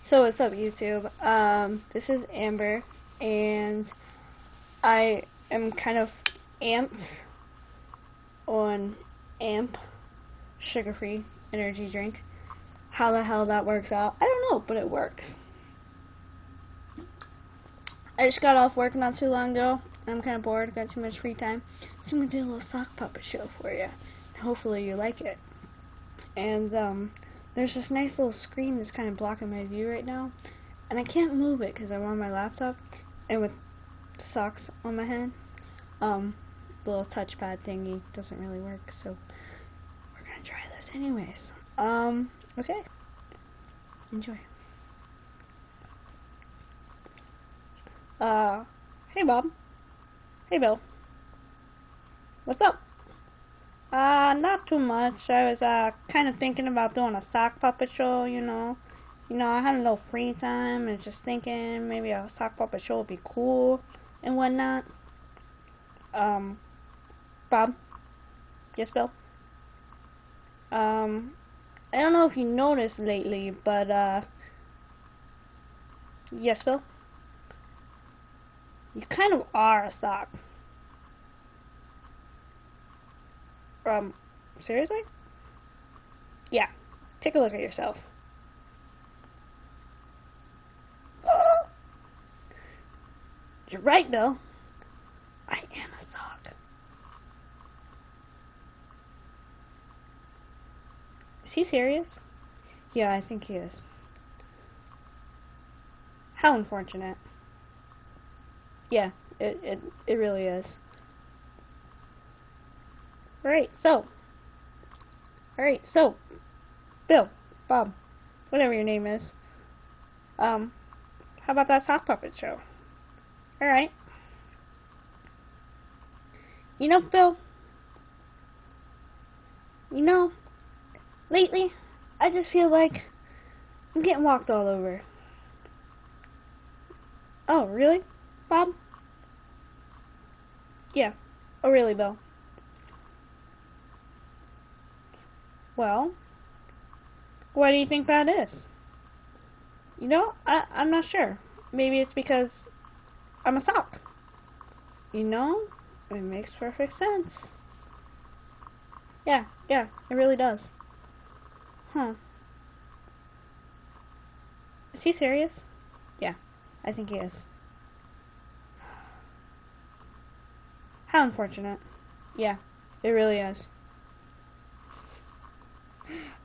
So what's up, YouTube? This is Amber, and I am kind of amped on AMP sugar-free energy drink. How the hell that works out, I don't know, but it works. I just got off work not too long ago. I'm kind of bored, got too much free time, so I'm gonna do a little sock puppet show for you. Hopefully you like it. And there's this nice little screen that's kind of blocking my view right now, and I can't move it because I'm on my laptop and with socks on my head. The little touchpad thingy doesn't really work, so we're gonna try this anyways. Okay, enjoy. Hey Bob. Hey Bill. What's up? Not too much. I was kind of thinking about doing a sock puppet show, you know. I had a little free time and just thinking maybe a sock puppet show would be cool and whatnot. Bob? Yes, Bill? I don't know if you noticed lately, but, yes, Bill? You kind of are a sock. Seriously? Yeah. Take a look at yourself. You're right, Bill. I am a sock. Is he serious? Yeah, I think he is. How unfortunate. Yeah, it really is. Alright, so, Bill, Bob, whatever your name is, how about that sock puppet show? Alright. You know, Bill, lately, I just feel like I'm getting walked all over. Oh, really, Bob? Yeah. Oh, really, Bill? Well, why do you think that is? I'm not sure. Maybe it's because I'm a sock. It makes perfect sense. Yeah, it really does. Huh. Is he serious? Yeah, I think he is. How unfortunate. Yeah, it really is.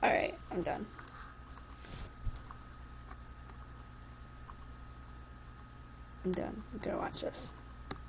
Alright, I'm done. I'm gonna watch this.